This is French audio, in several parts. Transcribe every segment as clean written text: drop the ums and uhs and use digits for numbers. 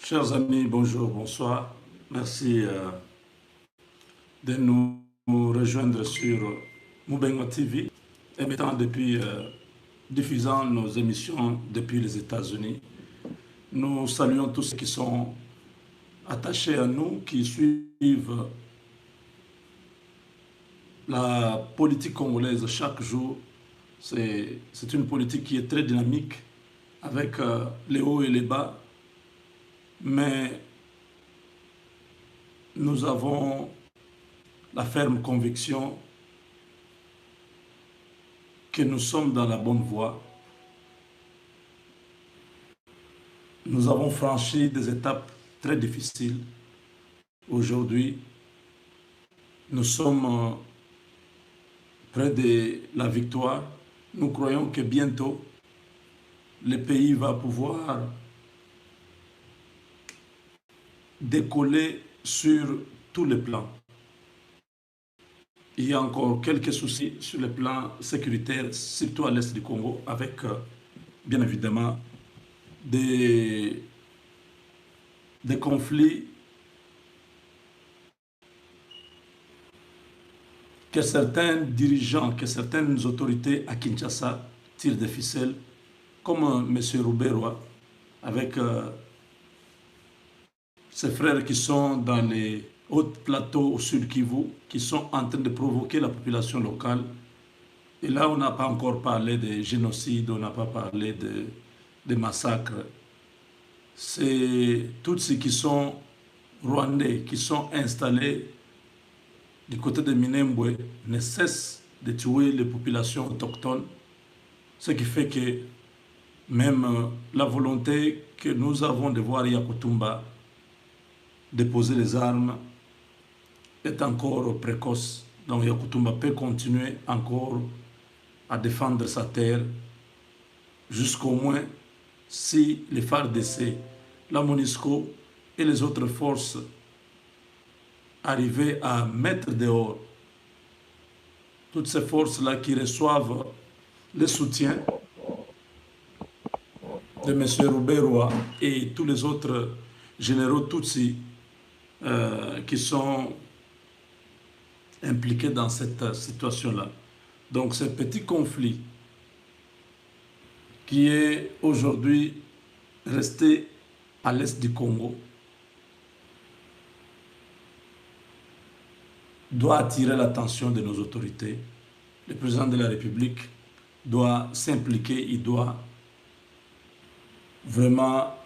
Chers amis, bonjour, bonsoir. Merci de nous rejoindre sur Moubengo TV, diffusant nos émissions depuis les États-Unis. Nous saluons tous ceux qui sont attachés à nous, qui suivent la politique congolaise chaque jour. C'est une politique qui est très dynamique, avec les hauts et les bas. Mais nous avons la ferme conviction que nous sommes dans la bonne voie. Nous avons franchi des étapes très difficiles. Aujourd'hui, nous sommes près de la victoire. Nous croyons que bientôt, le pays va pouvoir décoller sur tous les plans. Il y a encore quelques soucis sur le plan sécuritaire, surtout à l'est du Congo, avec bien évidemment des conflits que certains dirigeants, que certaines autorités à Kinshasa tirent des ficelles, comme M. Ruberwa, avec ces frères qui sont dans les hauts plateaux au sud Kivu, qui sont en train de provoquer la population locale. Et là, on n'a pas encore parlé de génocide, on n'a pas parlé de massacres. C'est tous ceux qui sont rwandais, qui sont installés du côté de Minembwe, ne cessent de tuer les populations autochtones, ce qui fait que même la volonté que nous avons de voir Yakutumba déposer les armes est encore précoce. Donc Yakutumba peut continuer encore à défendre sa terre jusqu'au moins si les FARDC, la MONUSCO et les autres forces arrivaient à mettre dehors toutes ces forces-là qui reçoivent le soutien de M. Ruberwa et tous les autres généraux Tutsi qui sont impliqués dans cette situation-là. Donc ce petit conflit qui est aujourd'hui resté à l'est du Congo doit attirer l'attention de nos autorités. Le président de la République doit s'impliquer, il doit vraiment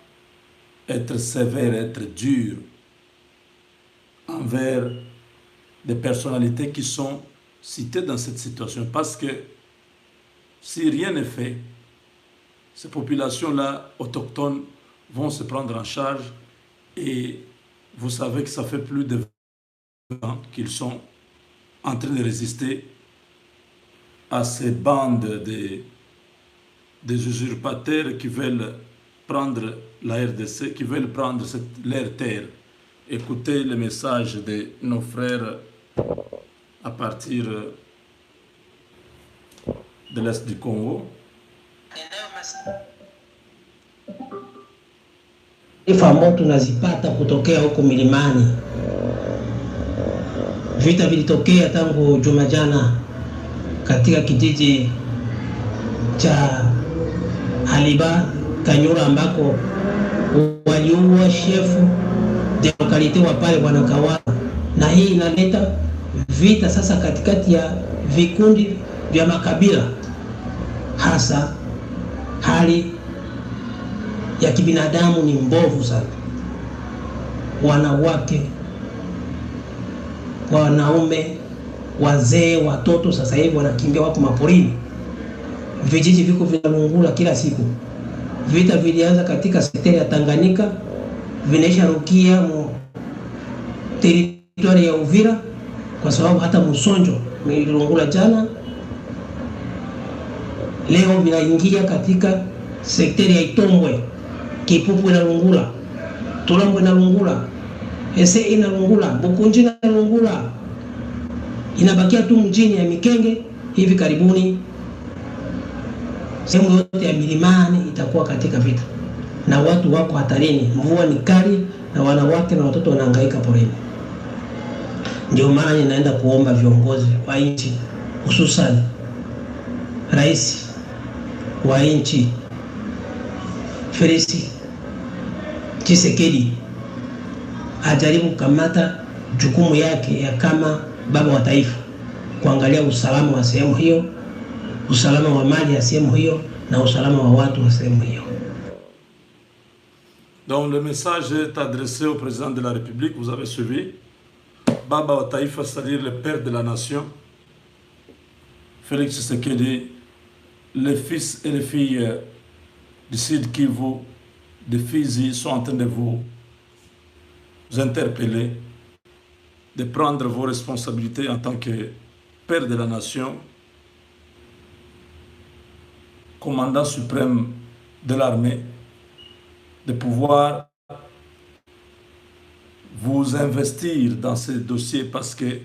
être sévère, être dur envers des personnalités qui sont citées dans cette situation. Parce que si rien n'est fait, ces populations-là autochtones vont se prendre en charge et vous savez que ça fait plus de 20 ans qu'ils sont en train de résister à ces bandes des usurpateurs qui veulent prendre la RDC, qui veulent prendre leur terre. Écoutez le message de nos frères à partir de l'est du Congo. Taarifa ambazo tunazipata kutokea huko milimani, vita vilitokea tangu juma jana katika kijiji cha Haliba Kanyura, ambako waliua shefu de lokalite wa pale Bwana Kawala, na hii inaleta vita sasa katikati ya vikundi vya makabila, hasa hali ya kibinadamu ni mbovu sana. Wanawake, wanaume, wazee, watoto sasa hivi wanakimbia, wako maporini. Vijiji viko vinalungula kila siku. Vita vilianza katika sekteri ya Tanganyika, vinaisha rukia mu teritori ya Uvira, kwa sababu hata Musonjo milungula jana. Leo vinaingia katika sekteri ya Itombwe, Kipupu inalungula, Tulambo inalungula, Ese inalungula, Bukunji inalungula. Inabakia tu mjini ya Mikenge. Hivi karibuni sehemu yote ya milimani itakuwa katika vita. na watu wako hatarini. Mvua ni kali na wanawake na watoto wanahangaika porini. Ndio maana ninaenda kuomba viongozi wa nchi, hususan rais wa nchi Felix Tshisekedi ajaribu kukamata jukumu yake ya kama baba wa taifa, kuangalia usalama wa sehemu hiyo, usalama wa mali ya sehemu hiyo na usalama wa watu wa sehemu hiyo. Donc le message est adressé au président de la République, vous avez suivi. Baba wa taifa, c'est-à-dire le père de la nation, Félix Tshisekedi, les fils et les filles du Sud Kivu, de Fizi sont en train de vous interpeller, de prendre vos responsabilités en tant que père de la nation, commandant suprême de l'armée, de pouvoir vous investir dans ces dossiers parce que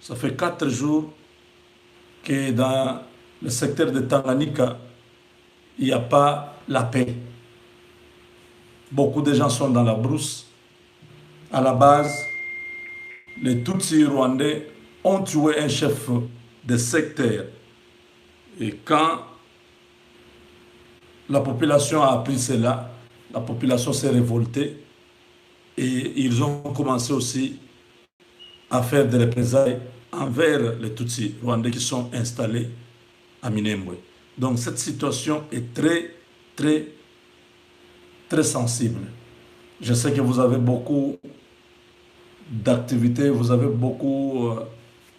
ça fait 4 jours que dans le secteur de Tanganyika, il n'y a pas la paix. Beaucoup de gens sont dans la brousse. À la base, les Tutsis rwandais ont tué un chef de secteur. Et quand la population a appris cela, la population s'est révoltée et ils ont commencé aussi à faire des représailles envers les Tutsis rwandais qui sont installés à Minembwe. Donc cette situation est très sensible. Je sais que vous avez beaucoup d'activités, vous avez beaucoup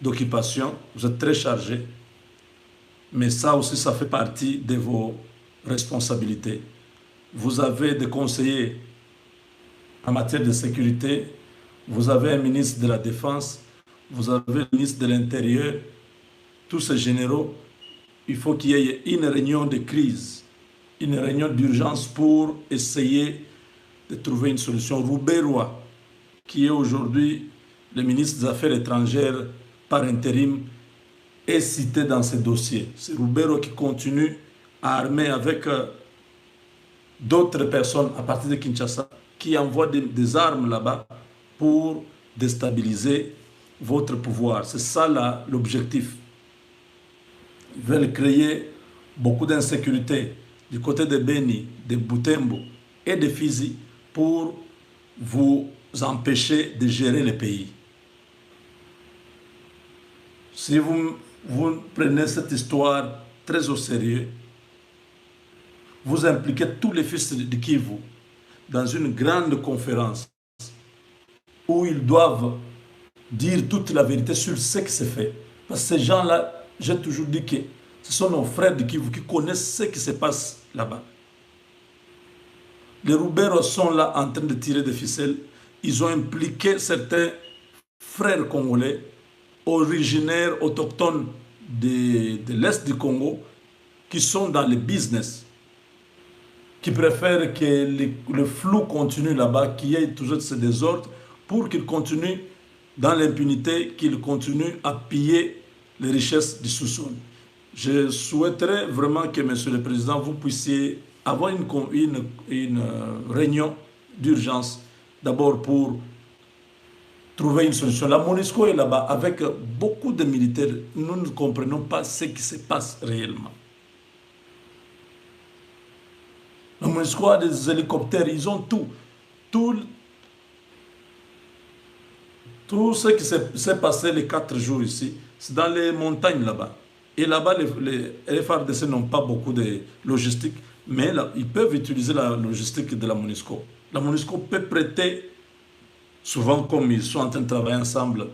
d'occupations, vous êtes très chargés, mais ça aussi, ça fait partie de vos responsabilités. Vous avez des conseillers en matière de sécurité, vous avez un ministre de la Défense, vous avez le ministre de l'Intérieur, tous ces généraux. Il faut qu'il y ait une réunion de crise, une réunion d'urgence pour essayer de trouver une solution. Roubaix-Roy, qui est aujourd'hui le ministre des Affaires étrangères par intérim, est cité dans ce dossier. C'est Roubaix-Roy qui continue à armer avec d'autres personnes à partir de Kinshasa, qui envoient des armes là-bas pour déstabiliser votre pouvoir. C'est ça l'objectif. Ils veulent créer beaucoup d'insécurité du côté de Beni, de Butembo et de Fizi pour vous empêcher de gérer le pays. Si vous prenez cette histoire très au sérieux, vous impliquez tous les fils de Kivu dans une grande conférence où ils doivent dire toute la vérité sur ce qui s'est fait. Parce que ces gens-là, j'ai toujours dit que ce sont nos frères de Kivu qui connaissent ce qui se passe là-bas. Les Roubaix sont là en train de tirer des ficelles. Ils ont impliqué certains frères congolais originaires, autochtones de l'Est du Congo, qui sont dans le business, qui préfèrent que le flou continue là-bas, qu'il y ait toujours ce désordre, pour qu'ils continuent dans l'impunité, qu'ils continuent à piller les richesses du sous-sol. Je souhaiterais vraiment que, Monsieur le Président, vous puissiez avoir une réunion d'urgence, d'abord pour trouver une solution. La MONUSCO est là-bas avec beaucoup de militaires. Nous ne comprenons pas ce qui se passe réellement. La MONUSCO a des hélicoptères, ils ont tout. Tout ce qui s'est passé les 4 jours ici, c'est dans les montagnes là-bas. Et là-bas, les FARDC n'ont pas beaucoup de logistique, mais là, ils peuvent utiliser la logistique de la MONUSCO. La MONUSCO peut prêter, souvent comme ils sont en train de travailler ensemble,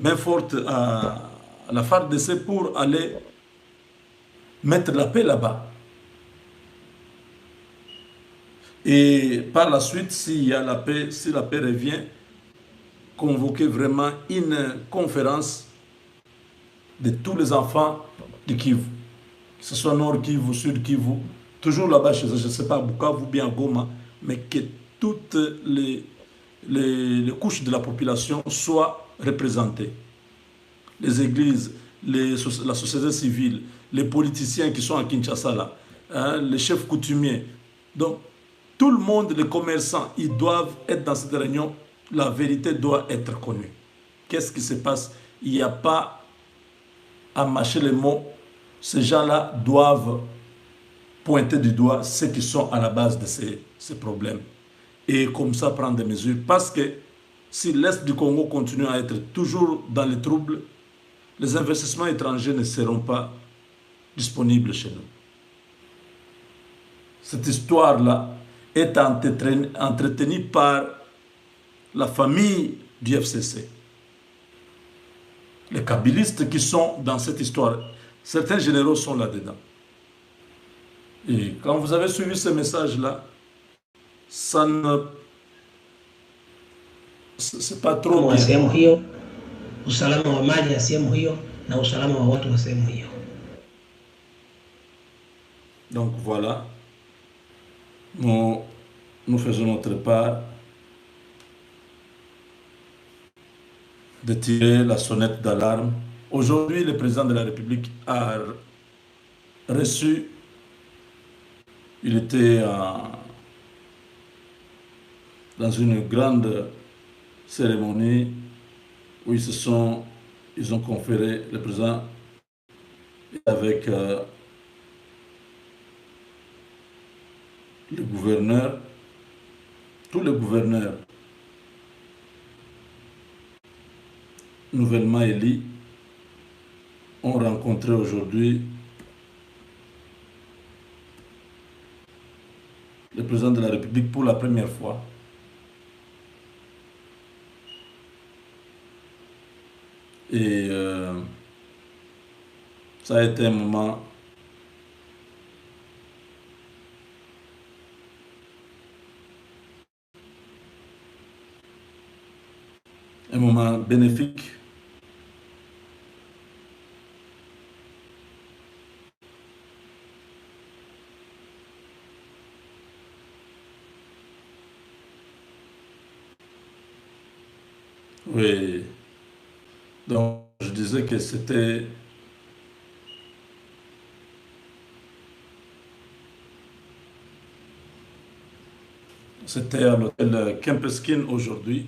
main forte à la FARDC pour aller mettre la paix là-bas. Et par la suite, s'il y a la paix, si la paix revient, convoquer vraiment une conférence de tous les enfants de Kivu, que ce soit Nord Kivu, Sud Kivu, toujours là-bas chez eux, je ne sais pas, à Bukavu ou bien à Goma, mais que toutes les couches de la population soient représentées. Les églises, la société civile, les politiciens qui sont à Kinshasa, là, hein, les chefs coutumiers. Donc, tout le monde, les commerçants, ils doivent être dans cette réunion. La vérité doit être connue. Qu'est-ce qui se passe? Il n'y a pas à mâcher les mots. Ces gens-là doivent pointer du doigt ceux qui sont à la base de ces problèmes. Et comme ça, prendre des mesures. Parce que si l'Est du Congo continue à être toujours dans les troubles, les investissements étrangers ne seront pas disponibles chez nous. Cette histoire-là est entretenue par la famille du FCC. Les kabylistes qui sont dans cette histoire, certains généraux sont là-dedans. Et quand vous avez suivi ce message-là, ça ne... c'est pas trop bien. Sehemu hiyo, usalama wa mali ya sehemu hiyo na usalama wa watu wa sehemu hiyo. Donc voilà, nous faisons notre part de tirer la sonnette d'alarme. Aujourd'hui, le président de la République a reçu, il était dans une grande cérémonie où ils ont conféré le président avec le gouverneur, tous les gouverneurs nouvellement élus ont rencontré aujourd'hui le président de la République pour la première fois. Et ça a été un moment bénéfique. Oui. Donc, je disais que c'était à l'hôtel Kempeskin aujourd'hui.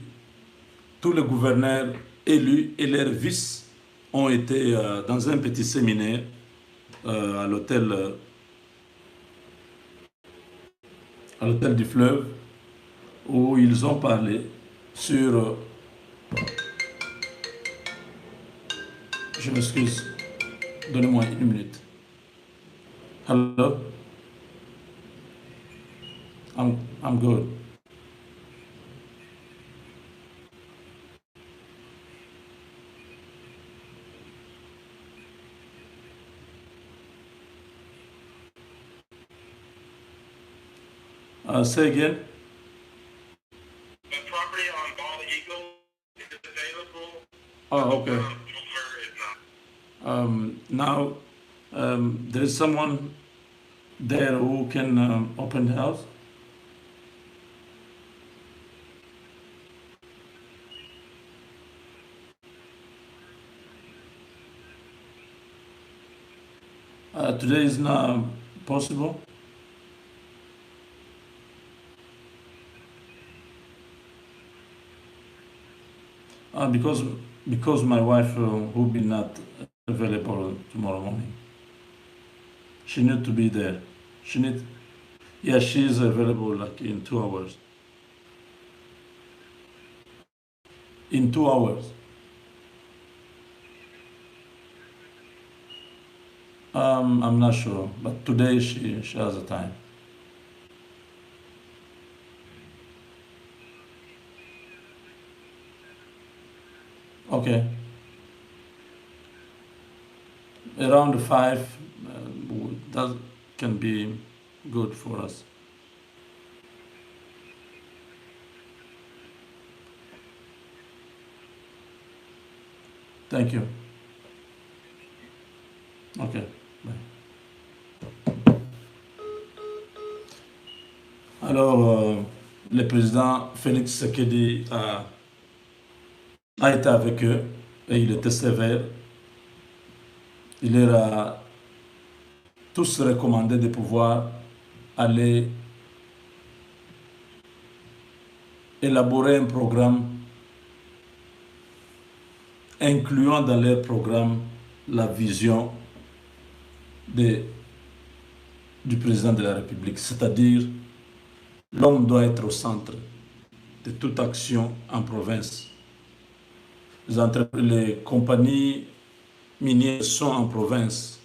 Tous les gouverneurs élus et leurs vices ont été dans un petit séminaire à l'hôtel du fleuve où ils ont parlé sur... je m'excuse, donnez-moi une minute. Hello? I'm good. Say again. The property on Bald Eagle is available. Oh, okay. Is not. Now, there is someone there who can open the house. Today is not possible. Because my wife will be not available tomorrow morning. She need to be there. Yeah, she is available like in 2 hours. In 2 hours. I'm not sure, but today she has a time. Okay. Around 5, that can be good for us. Thank you. Okay, bye. Alors, le président Félix Tshisekedi a été avec eux et il était sévère. Il leur a tous recommandé de pouvoir aller élaborer un programme incluant dans leur programme la vision du président de la République, c'est-à-dire l'homme doit être au centre de toute action en province. Les compagnies minières sont en province.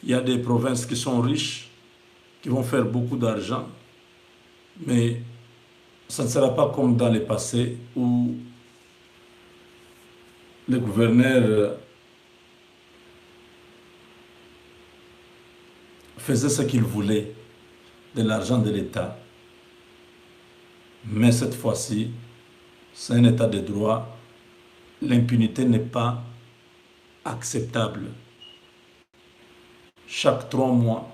Il y a des provinces qui sont riches, qui vont faire beaucoup d'argent, mais ça ne sera pas comme dans le passé où le gouverneur faisait ce qu'il voulait de l'argent de l'État. Mais cette fois-ci, c'est un état de droit. L'impunité n'est pas acceptable. Chaque 3 mois,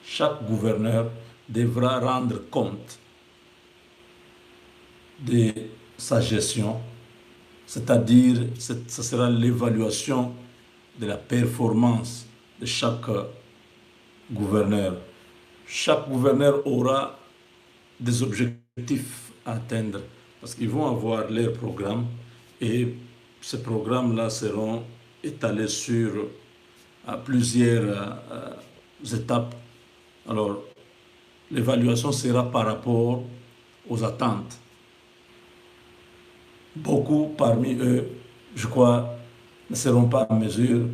chaque gouverneur devra rendre compte de sa gestion, c'est-à-dire ce sera l'évaluation de la performance de chaque gouverneur. Chaque gouverneur aura des objectifs à atteindre parce qu'ils vont avoir leur programme et ces programmes-là seront étalés sur plusieurs étapes. Alors, l'évaluation sera par rapport aux attentes. Beaucoup parmi eux, je crois, ne seront pas en mesure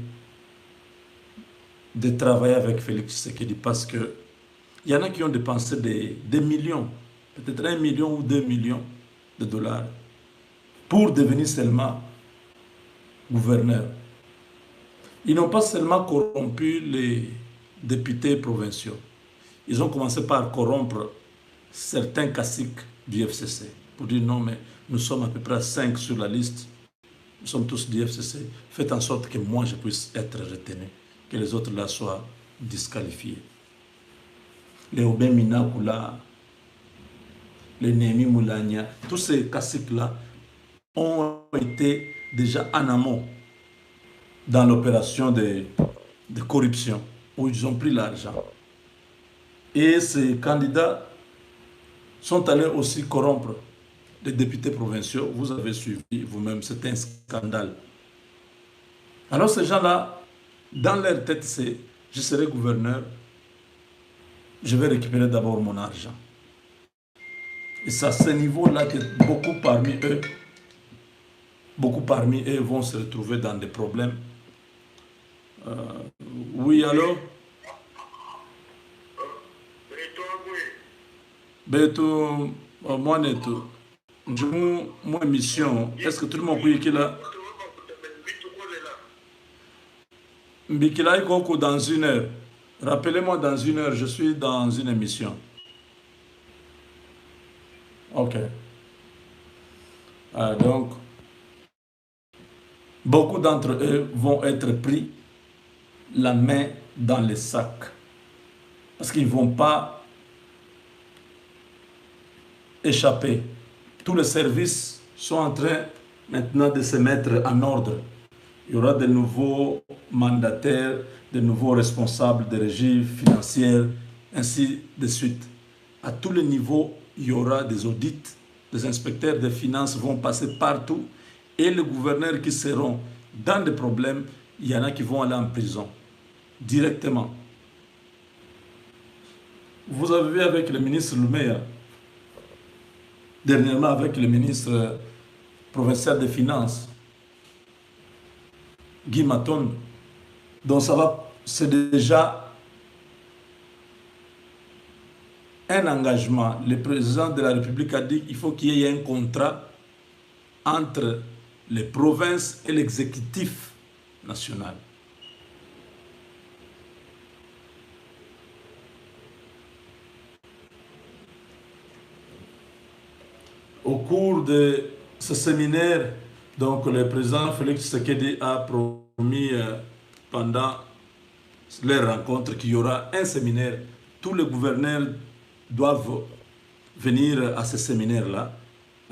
de travailler avec Félix Tshisekedi parce que il y en a qui ont dépensé des millions, peut-être 1 million ou 2 millions de dollars pour devenir seulement gouverneur. Ils n'ont pas seulement corrompu les députés provinciaux, ils ont commencé par corrompre certains caciques du FCC pour dire non, mais nous sommes à peu près 5 sur la liste, nous sommes tous du FCC, faites en sorte que moi je puisse être retenu, que les autres là soient disqualifiés. Les Obin Minakula, les Némi Moulania, tous ces caciques-là ont été déjà en amont dans l'opération de corruption où ils ont pris l'argent. Et ces candidats sont allés aussi corrompre les députés provinciaux. Vous avez suivi vous-même, c'est un scandale. Alors ces gens-là, dans leur tête, c'est je serai gouverneur, je vais récupérer d'abord mon argent. Et c'est à ce niveau-là que beaucoup parmi eux vont se retrouver dans des problèmes. Oui, allô? Beto, moi, Neto, moi, mission, est-ce que tout le monde peut y là? Mbikila Ikoko dans 1 heure. Rappelez-moi dans 1 heure, je suis dans une émission. Ok. Donc, beaucoup d'entre eux vont être pris la main dans les sacs. Parce qu'ils ne vont pas échapper. Tous les services sont en train maintenant de se mettre en ordre. Il y aura de nouveaux mandataires, de nouveaux responsables de régie financière, ainsi de suite. À tous les niveaux, il y aura des audits. Les inspecteurs des finances vont passer partout. Et les gouverneurs qui seront dans des problèmes, il y en a qui vont aller en prison directement. Vous avez vu avec le ministre Loumeya, dernièrement avec le ministre provincial des Finances, Guy Maton. Donc ça va, c'est déjà un engagement. Le président de la République a dit qu'il faut qu'il y ait un contrat entre les provinces et l'exécutif national. Au cours de ce séminaire, donc le président Félix Tshisekedi a promis pendant les rencontres qu'il y aura un séminaire. Tous les gouverneurs doivent venir à ce séminaire-là.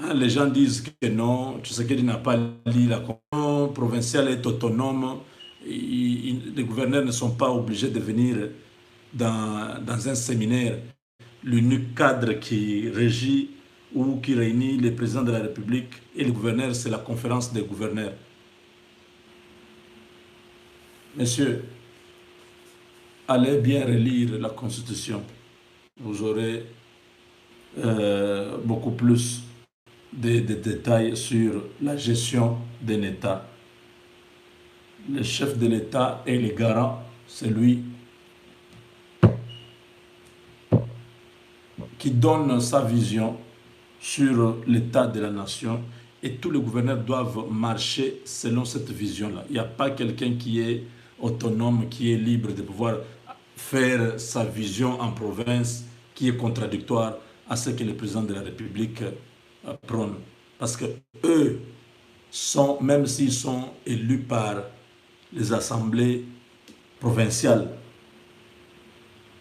Hein, les gens disent que non, Tshisekedi n'a pas lu la constitution provinciale est autonome. Les gouverneurs ne sont pas obligés de venir dans un séminaire. L'unique cadre qui régit ou qui réunit le président de la République et le gouverneur, c'est la conférence des gouverneurs. Messieurs, allez bien relire la Constitution. Vous aurez beaucoup plus de détails sur la gestion d'un État. Le chef de l'État est le garant, c'est lui qui donne sa vision sur l'état de la nation et tous les gouverneurs doivent marcher selon cette vision-là. Il n'y a pas quelqu'un qui est autonome, qui est libre de pouvoir faire sa vision en province qui est contradictoire à ce que le président de la République prône. Parce que eux sont, même s'ils sont élus par les assemblées provinciales,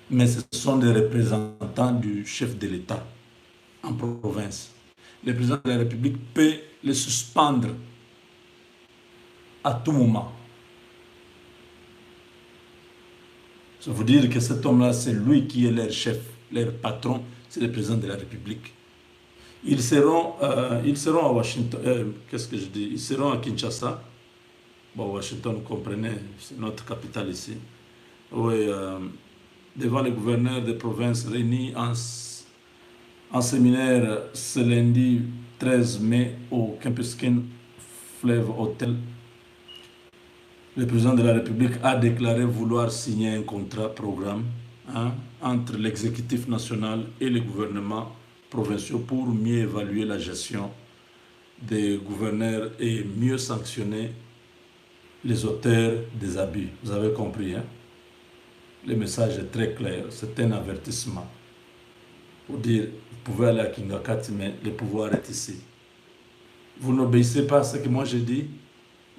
mais ce sont des représentants du chef de l'État en province. Le président de la République peut les suspendre à tout moment. Ça veut dire que cet homme-là, c'est lui qui est leur chef, leur patron, c'est le président de la République. Ils seront à Washington, qu'est-ce que je dis? Ils seront à Kinshasa. Bon, Washington, vous comprenez, c'est notre capitale ici. Oui, devant les gouverneurs des provinces réunis en séminaire ce lundi 13 mai au Kempinski Fleuve Hotel. Le président de la République a déclaré vouloir signer un contrat programme entre l'exécutif national et les gouvernements provinciaux pour mieux évaluer la gestion des gouverneurs et mieux sanctionner les auteurs des abus. Vous avez compris, hein? Le message est très clair, c'est un avertissement. Pour dire, vous pouvez aller à Kingakati, mais le pouvoir est ici. Vous n'obéissez pas à ce que moi j'ai dit,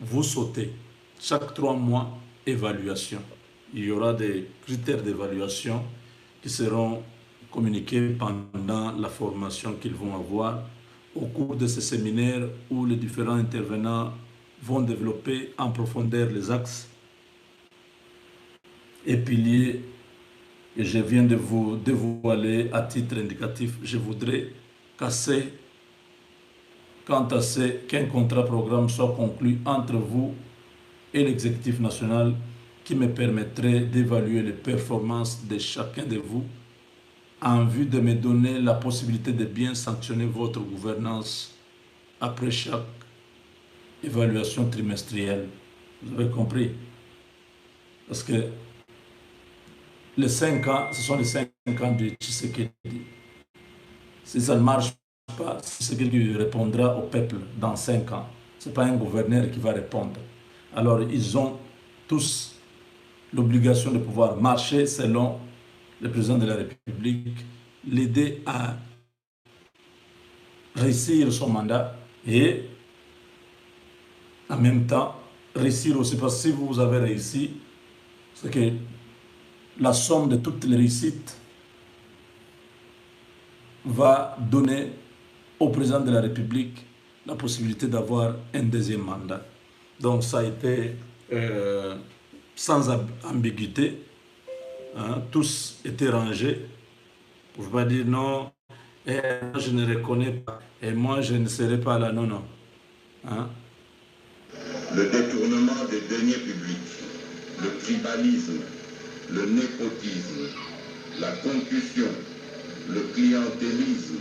vous sautez. Chaque 3 mois, évaluation. Il y aura des critères d'évaluation qui seront communiqués pendant la formation qu'ils vont avoir au cours de ces séminaires où les différents intervenants vont développer en profondeur les axes et piliers que je viens de vous dévoiler à titre indicatif. Je voudrais qu'un contrat programme soit conclu entre vous et l'exécutif national qui me permettrait d'évaluer les performances de chacun de vous en vue de me donner la possibilité de bien sanctionner votre gouvernance après chaque évaluation trimestrielle. Vous avez compris? Parce que les 5 ans, ce sont les 5 ans de Tshisekedi. Si ça ne marche pas, Tshisekedi répondra au peuple dans 5 ans. Ce n'est pas un gouverneur qui va répondre. Alors, ils ont tous l'obligation de pouvoir marcher selon le président de la République, l'aider à réussir son mandat et en même temps réussir aussi. Parce que si vous avez réussi, c'est que la somme de toutes les réussites va donner au président de la République la possibilité d'avoir un deuxième mandat. Donc ça a été sans ambiguïté, hein, tous étaient rangés. Vous ne pouvez pas dire non, je ne reconnais pas, et moi je ne serai pas là, non, non. Hein? Le détournement des deniers publics, le tribalisme, le népotisme, la concussion, le clientélisme,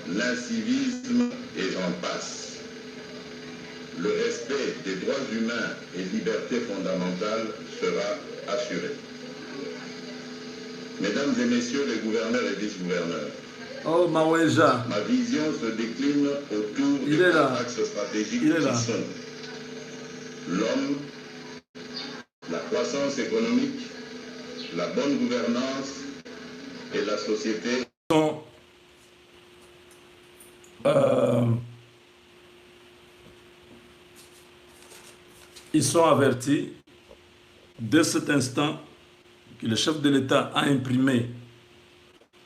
l'incivisme et j'en passe. Le respect des droits humains et libertés fondamentales sera assuré. Mesdames et messieurs les gouverneurs et vice-gouverneurs, oh, Maweja, ma vision se décline autour de 4 axes stratégiques qui sont l'homme, la croissance économique, la bonne gouvernance et la société. Ils sont avertis dès cet instant que le chef de l'État a imprimé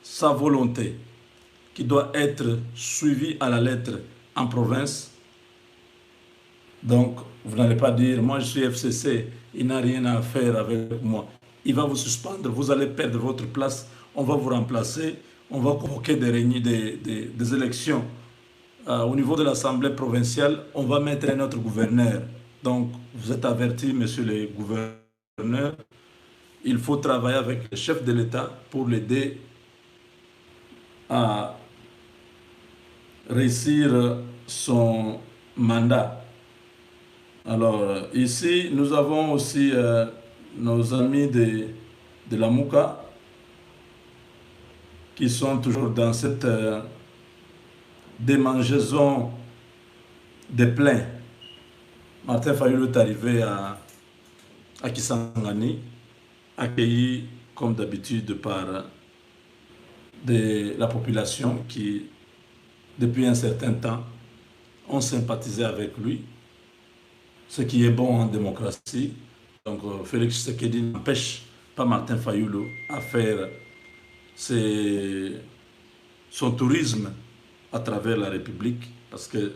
sa volonté qui doit être suivie à la lettre en province. Donc, vous n'allez pas dire, moi je suis FCC, il n'a rien à faire avec moi. Il va vous suspendre, vous allez perdre votre place, on va vous remplacer, on va convoquer des élections au niveau de l'Assemblée provinciale, on va mettre un autre gouverneur. Donc, vous êtes avertis, monsieur le gouverneur, il faut travailler avec le chef de l'État pour l'aider à réussir son mandat. Alors, ici, nous avons aussi nos amis de la Mouka qui sont toujours dans cette démangeaison des pleins. Martin Fayulu est arrivé à Kisangani, accueilli comme d'habitude par la population qui, depuis un certain temps, ont sympathisé avec lui, ce qui est bon en démocratie. Donc Félix Tshisekedi n'empêche pas Martin Fayulu à faire son tourisme à travers la République, parce que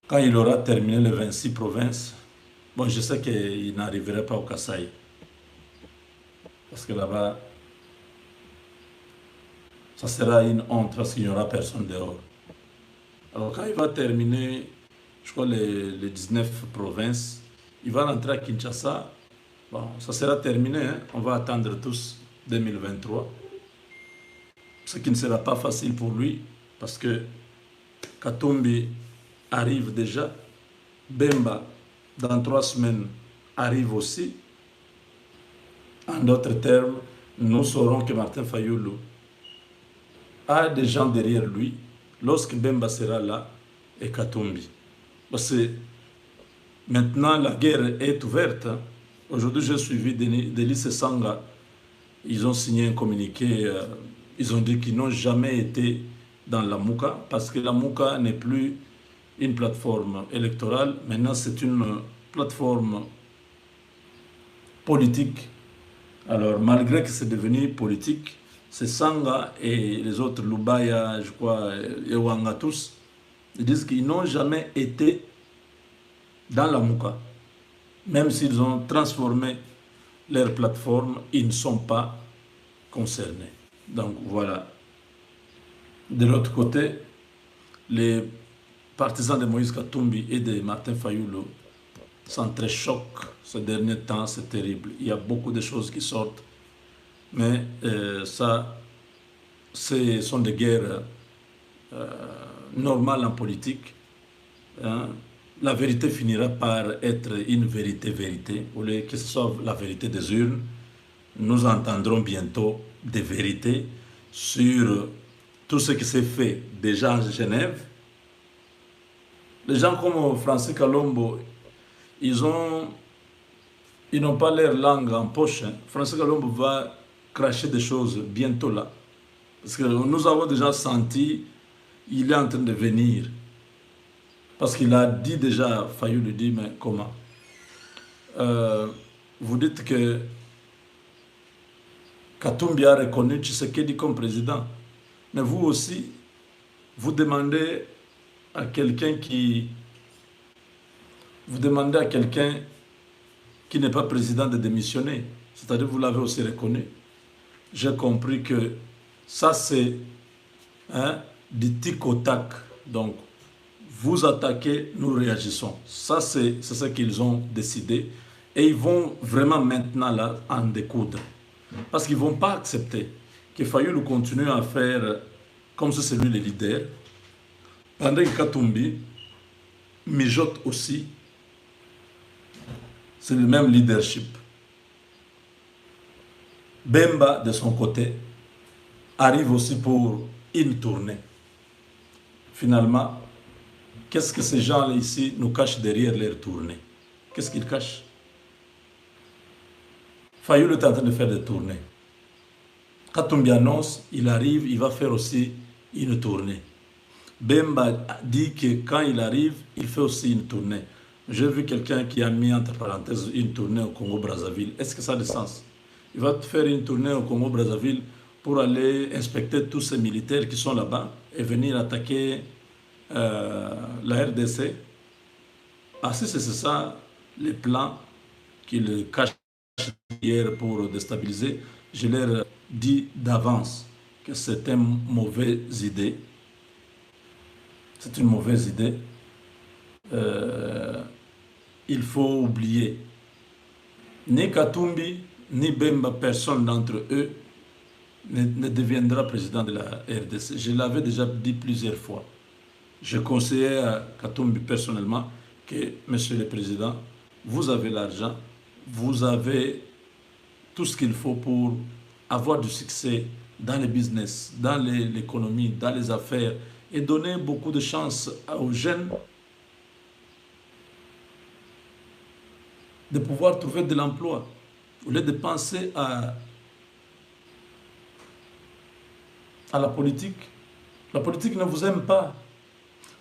quand il aura terminé les 26 provinces, bon, je sais qu'il n'arriverait pas au Kasaï, parce que là-bas, ça sera une honte, parce qu'il n'y aura personne dehors. Alors quand il va terminer, je crois, les 19 provinces, il va rentrer à Kinshasa. Bon, ça sera terminé, hein? On va attendre tous 2023. Ce qui ne sera pas facile pour lui, parce que Katumbi arrive déjà, Bemba, dans 3 semaines, arrive aussi. En d'autres termes, nous saurons que Martin Fayulu a des gens derrière lui lorsque Bemba sera là et Katumbi. Parce que maintenant, la guerre est ouverte. Aujourd'hui, j'ai suivi Delis Sanga. Ils ont signé un communiqué. Ils ont dit qu'ils n'ont jamais été dans la Mouka, parce que la Mouka n'est plus une plateforme électorale. Maintenant, c'est une plateforme politique. Alors, malgré que c'est devenu politique, c'est Sanga et les autres, Lubaya, je crois, et Wanga tous, ils disent qu'ils n'ont jamais été dans la Mouka. Même s'ils ont transformé leur plateforme, ils ne sont pas concernés. Donc voilà. De l'autre côté, les partisans de Moïse Katumbi et de Martin Fayulu s'entrechoquent ces derniers temps, c'est terrible. Il y a beaucoup de choses qui sortent, mais ça, ce sont des guerres normales en politique. Hein. La vérité finira par être une vérité. Au lieu que ce soit la vérité des urnes, nous entendrons bientôt des vérités sur tout ce qui s'est fait déjà à Genève. Les gens comme Francis Kalombo, ils n'ont pas leur langue en poche. Hein. Francis Kalombo va cracher des choses bientôt là. Parce que nous avons déjà senti, il est en train de venir. Parce qu'il a dit déjà, Fayulu lui dit, mais comment vous dites que Katumbi a reconnu Tshisekedi comme président. Mais vous aussi, vous demandez à quelqu'un qui n'est pas président de démissionner. C'est-à-dire que vous l'avez aussi reconnu. J'ai compris que ça c'est du tic au tac. Donc, vous attaquez, nous réagissons. Ça c'est ce qu'ils ont décidé. Et ils vont vraiment maintenant là en découdre. Parce qu'ils ne vont pas accepter que Fayulu continue à faire comme si c'est lui le leader. Pendant que Katumbi mijote aussi. C'est le même leadership. Bemba, de son côté, arrive aussi pour une tournée. Finalement, qu'est-ce que ces gens-là ici nous cachent derrière leur tournée? Qu'est-ce qu'ils cachent? Fayulu est en train de faire des tournées. Katumbi annonce, il arrive, il va faire aussi une tournée. Bemba dit que quand il arrive, il fait aussi une tournée. J'ai vu quelqu'un qui a mis entre parenthèses une tournée au Congo-Brazzaville. Est-ce que ça a du sens? Il va faire une tournée au Congo-Brazzaville pour aller inspecter tous ces militaires qui sont là-bas et venir attaquer la RDC. Ah, si c'est ça, les plans qu'il cache hier pour déstabiliser, je leur dit d'avance que c'est une mauvaise idée. C'est une mauvaise idée. Il faut oublier. Ni Katumbi, ni Bemba, personne d'entre eux ne deviendra président de la RDC. Je l'avais déjà dit plusieurs fois. Je conseillais à Katumbi personnellement que, Monsieur le Président, vous avez l'argent, vous avez tout ce qu'il faut pour avoir du succès dans le business, dans l'économie, dans les affaires et donner beaucoup de chance aux jeunes de pouvoir trouver de l'emploi au lieu de penser à la politique. La politique ne vous aime pas.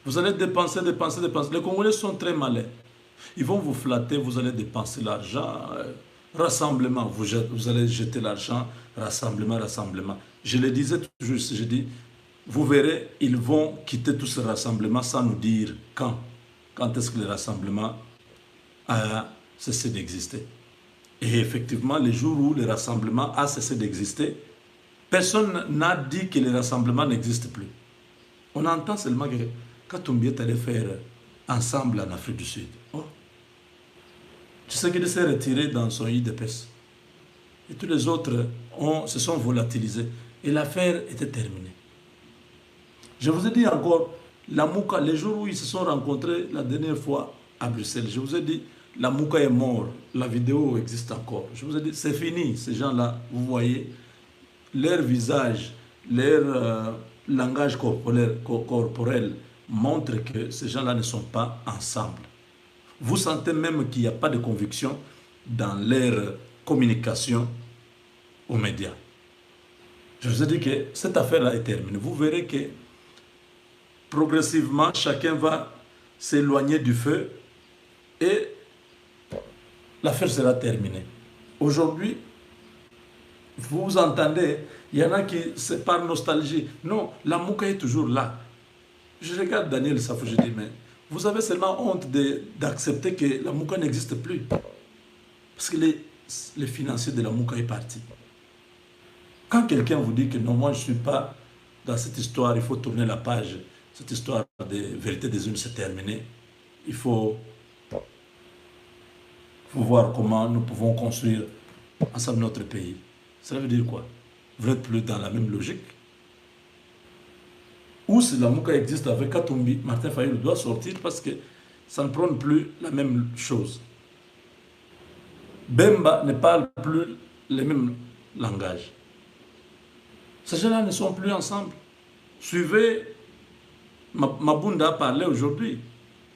Vous allez dépenser, dépenser, dépenser. Les Congolais sont très malins. Ils vont vous flatter, vous allez dépenser l'argent. Rassemblement, vous allez jeter l'argent. Rassemblement, rassemblement. Je le disais toujours, je dis, vous verrez, ils vont quitter tout ce rassemblement sans nous dire quand. Quand est-ce que le rassemblement a cessé d'exister. Et effectivement, les jours où le rassemblement a cessé d'exister, personne n'a dit que le rassemblement n'existe plus. On entend seulement que Katumbi est allé faire ensemble en Afrique du Sud. Oh. Tu sais qu'il s'est retiré dans son IDPS. Et tous les autres se sont volatilisés. Et l'affaire était terminée. Je vous ai dit encore, la Mouka, les jours où ils se sont rencontrés la dernière fois à Bruxelles, je vous ai dit, la Mouka est mort, la vidéo existe encore. Je vous ai dit, c'est fini, ces gens-là, vous voyez, leur visage, leur langage corporel montre que ces gens-là ne sont pas ensemble. Vous sentez même qu'il n'y a pas de conviction dans leur communication aux médias. Je vous ai dit que cette affaire-là est terminée. Vous verrez que progressivement, chacun va s'éloigner du feu et l'affaire sera terminée. Aujourd'hui, vous entendez, il y en a qui, c'est par nostalgie. Non, la Mouka est toujours là. Je regarde Daniel Safou, je dis, mais vous avez seulement honte d'accepter que la Mouka n'existe plus. Parce que les financiers de la Mouka est parti. Quand quelqu'un vous dit que non, moi je ne suis pas dans cette histoire, il faut tourner la page, cette histoire de vérité des unes s'est terminée, il faut voir comment nous pouvons construire ensemble notre pays. Cela veut dire quoi? Vous n'êtes plus dans la même logique. Ou si la Mouka existe avec Katumbi, Martin Fayulu doit sortir parce que ça ne prône plus la même chose. Bemba ne parle plus le même langage. Ces gens-là ne sont plus ensemble. Suivez, Mabunda a parlé aujourd'hui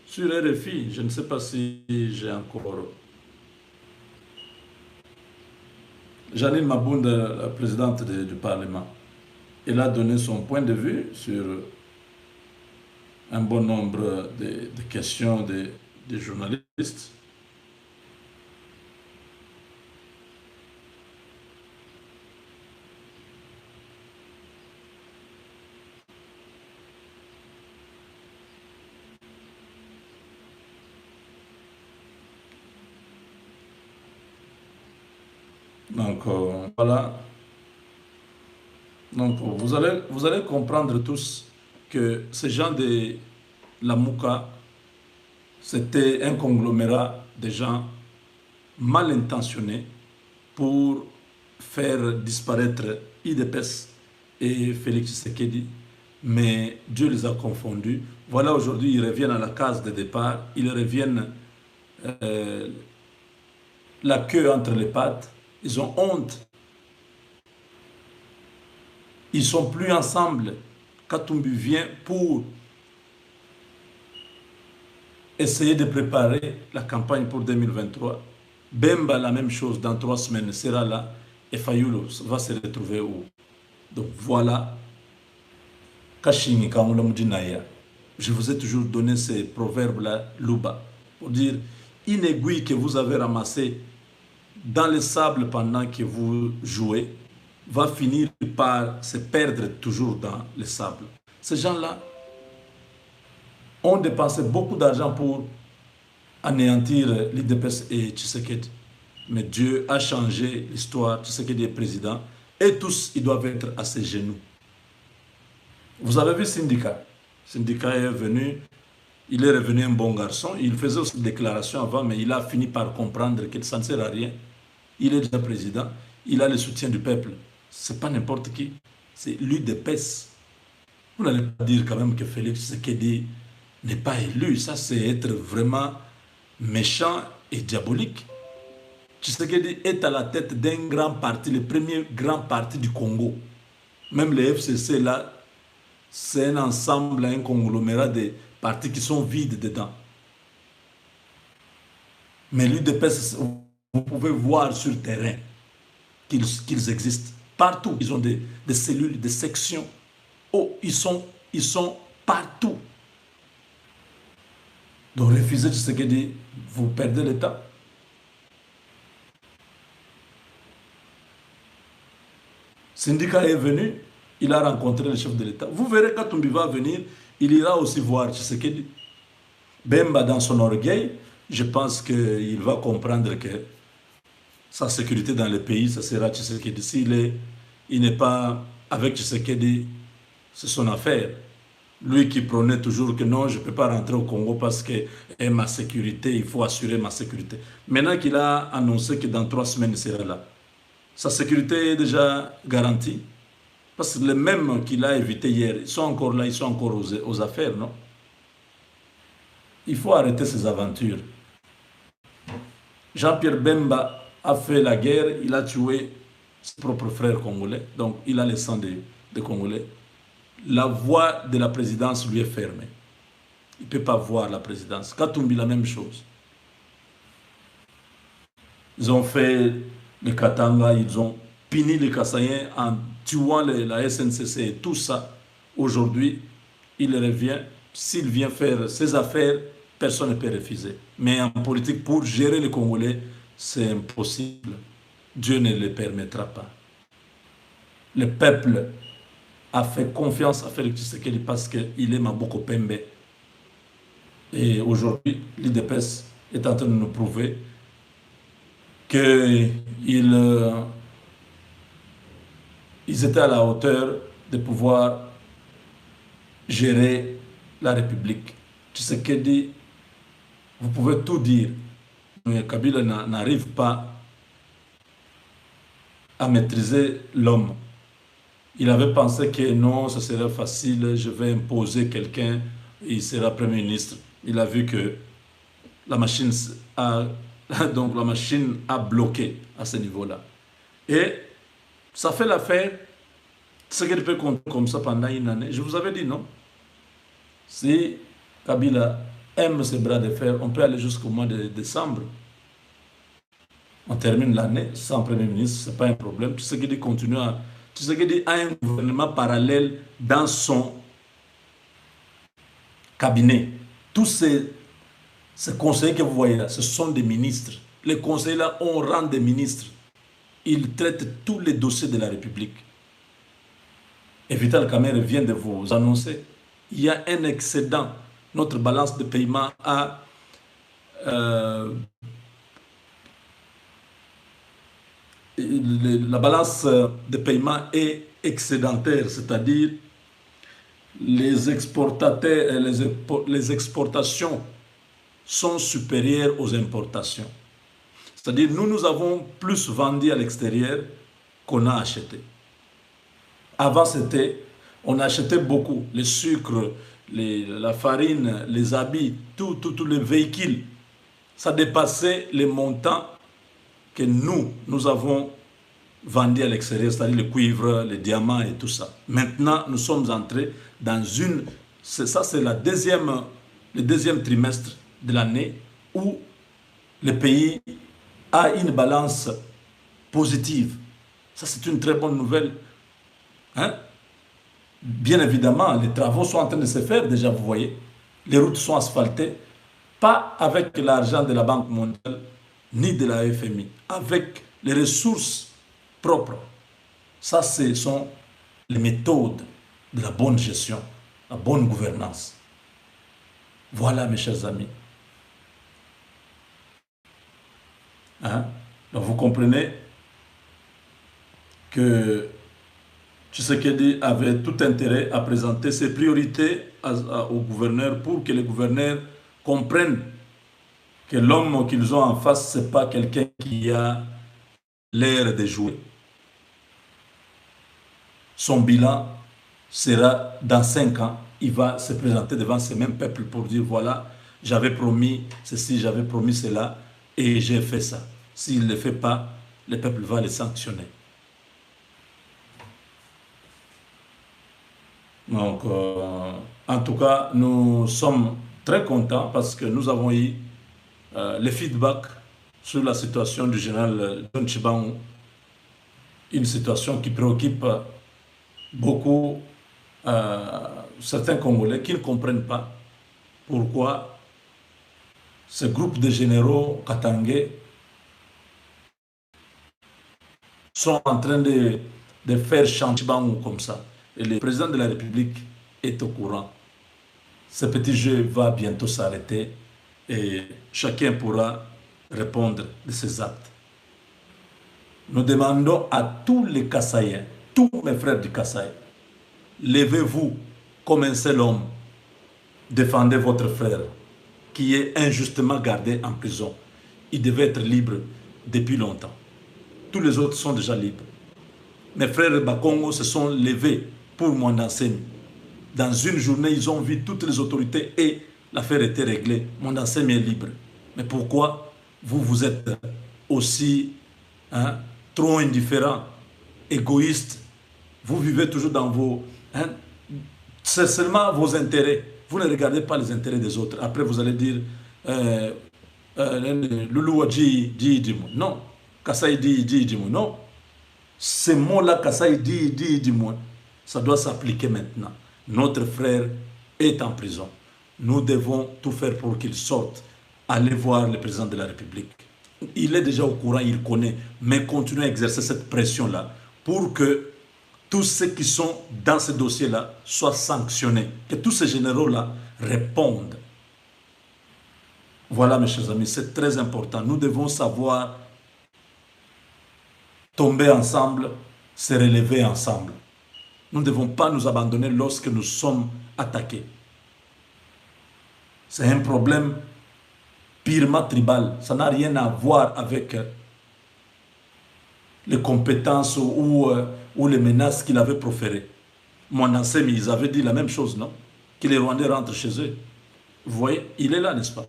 sur RFI, je ne sais pas si j'ai encore... Janine Mabunda, la présidente du Parlement, elle a donné son point de vue sur un bon nombre de questions des journalistes. Donc voilà. Donc vous allez comprendre tous que ces gens de la Mouka, c'était un conglomérat de gens mal intentionnés pour faire disparaître IDPS et Félix Tshisekedi. Mais Dieu les a confondus. Voilà, aujourd'hui, ils reviennent à la case de départ. Ils reviennent la queue entre les pattes. Ils ont honte. Ils ne sont plus ensemble. Katumbi vient pour essayer de préparer la campagne pour 2023. Bemba, la même chose, dans 3 semaines, sera là. Et Fayulu va se retrouver où? Donc voilà. Kashini Kamula Mudinaya. Je vous ai toujours donné ces proverbes-là, Luba, pour dire une aiguille que vous avez ramassée dans le sable pendant que vous jouez, va finir par se perdre toujours dans le sable. Ces gens-là ont dépensé beaucoup d'argent pour anéantir l'IDPS et Tshisekedi. Mais Dieu a changé l'histoire. Tshisekedi est président Et tous, ils doivent être à ses genoux. Vous avez vu Syndicat. Syndicat est venu, il est revenu un bon garçon. Il faisait aussi des déclarations avant, mais il a fini par comprendre que ça ne sert à rien. Il est déjà président, il a le soutien du peuple. Ce n'est pas n'importe qui, c'est l'UDPS. Vous n'allez pas dire quand même que Félix Tshisekedi n'est pas élu. Ça, c'est être vraiment méchant et diabolique. Tshisekedi est à la tête d'un grand parti, le premier grand parti du Congo. Même le FCC, là, c'est un ensemble, un conglomérat de partis qui sont vides dedans. Mais l'UDPS, vous pouvez voir sur le terrain qu'ils existent. Partout, ils ont des cellules, des sections. Oh, ils sont partout. Donc, refusez Tshisekedi, vous perdez le temps. Syndicat est venu, il a rencontré le chef de l'État. Vous verrez quand Tumbi va venir, il ira aussi voir Tshisekedi. Bemba, dans son orgueil, je pense qu'il va comprendre que sa sécurité dans le pays, ça sera Tshisekedi. S'il n'est pas avec Tshisekedi, c'est son affaire. Lui qui prônait toujours que non, je ne peux pas rentrer au Congo parce que ma sécurité, il faut assurer ma sécurité. Maintenant qu'il a annoncé que dans 3 semaines, il sera là, sa sécurité est déjà garantie. Parce que les mêmes qu'il a évités hier, ils sont encore là, ils sont encore aux affaires, non? Il faut arrêter ces aventures. Jean-Pierre Bemba a fait la guerre, il a tué ses propres frères congolais, donc il a le sang des Congolais. La voie de la présidence lui est fermée. Il ne peut pas voir la présidence. Katumbi, la même chose. Ils ont fait le Katanga, ils ont puni les Kassaïens en tuant la SNCC et tout ça. Aujourd'hui, il revient. S'il vient faire ses affaires, personne ne peut refuser. Mais en politique, pour gérer les Congolais, c'est impossible. Dieu ne le permettra pas. Le peuple a fait confiance à Félix Tshisekedi parce qu'il est Maboko Pembe. Et aujourd'hui, l'IDPS est en train de nous prouver qu'ils étaient à la hauteur de pouvoir gérer la République. Tshisekedi, vous pouvez tout dire, mais Kabila n'arrive pas à maîtriser l'homme. Il avait pensé que non, ce serait facile, je vais imposer quelqu'un, il sera Premier ministre. Il a vu que la machine a bloqué à ce niveau-là. Et ça fait l'affaire. Ce qu'il peut compter comme ça pendant une année. Je vous avais dit non. Si Kabila aime ses bras de fer, on peut aller jusqu'au mois de décembre. On termine l'année sans Premier ministre, ce n'est pas un problème. Tshisekedi continue à... Tshisekedi a un gouvernement parallèle dans son cabinet. Tous ces conseillers que vous voyez là, ce sont des ministres. Les conseillers là ont rang de ministres. Ils traitent tous les dossiers de la République. Et Vital Kamerhe vient de vous annoncer, il y a un excédent. Notre balance de paiement a la balance de paiement est excédentaire, c'est-à-dire les exportateurs, les exportations sont supérieures aux importations. C'est-à-dire nous avons plus vendu à l'extérieur qu'on a acheté. Avant, on achetait beaucoup, le sucre, la farine, les habits, tous les véhicules. Ça dépassait les montants que nous avons vendus à l'extérieur, c'est-à-dire le cuivre, les diamants et tout ça. Maintenant, nous sommes entrés dans c'est le deuxième trimestre de l'année où le pays a une balance positive. Ça, c'est une très bonne nouvelle. Hein? Bien évidemment, les travaux sont en train de se faire, déjà, vous voyez. Les routes sont asphaltées, pas avec l'argent de la Banque mondiale, ni de la FMI, avec les ressources propres. Ça, ce sont les méthodes de la bonne gestion, la bonne gouvernance. Voilà, mes chers amis. Hein? Donc, vous comprenez que Tshisekedi avait tout intérêt à présenter ses priorités au gouverneur pour que les gouverneurs comprennent que l'homme qu'ils ont en face, ce n'est pas quelqu'un qui a l'air de jouer. Son bilan sera dans 5 ans, il va se présenter devant ce mêmes peuples pour dire voilà, j'avais promis ceci, j'avais promis cela et j'ai fait ça. S'il ne le fait pas, le peuple va le sanctionner. Donc, en tout cas, nous sommes très contents parce que nous avons eu les feedbacks sur la situation du général John Tshibangou, une situation qui préoccupe beaucoup certains Congolais qui ne comprennent pas pourquoi ce groupe de généraux katangais sont en train de faire chanter Tshibangou comme ça. Et le président de la République est au courant. Ce petit jeu va bientôt s'arrêter et chacun pourra répondre de ses actes. Nous demandons à tous les Kassaïens, tous mes frères du Kasaï, levez-vous comme un seul homme, défendez votre frère qui est injustement gardé en prison. Il devait être libre depuis longtemps. Tous les autres sont déjà libres. Mes frères Bakongo se sont levés pour Mwandansemi. Dans une journée, ils ont vu toutes les autorités et l'affaire était réglée. Mwandansemi est libre. Mais pourquoi vous êtes aussi trop indifférent, égoïste? Vous vivez toujours dans vos... c'est seulement vos intérêts. Vous ne regardez pas les intérêts des autres. Après, vous allez dire Loulou dit non. Kassaï dit non. Ces mots-là, Kassaï dit moi, ça doit s'appliquer maintenant. Notre frère est en prison. Nous devons tout faire pour qu'il sorte. Allez voir le président de la République. Il est déjà au courant, il connaît, mais continuez à exercer cette pression-là pour que tous ceux qui sont dans ce dossier-là soient sanctionnés, que tous ces généraux-là répondent. Voilà, mes chers amis, c'est très important. Nous devons savoir tomber ensemble, se relever ensemble. Nous ne devons pas nous abandonner lorsque nous sommes attaqués. C'est un problème purement tribal. Ça n'a rien à voir avec les compétences ou les menaces qu'il avait proférées. Mon ancien, ils avaient dit la même chose, non? Que les Rwandais rentrent chez eux. Vous voyez, il est là, n'est-ce pas?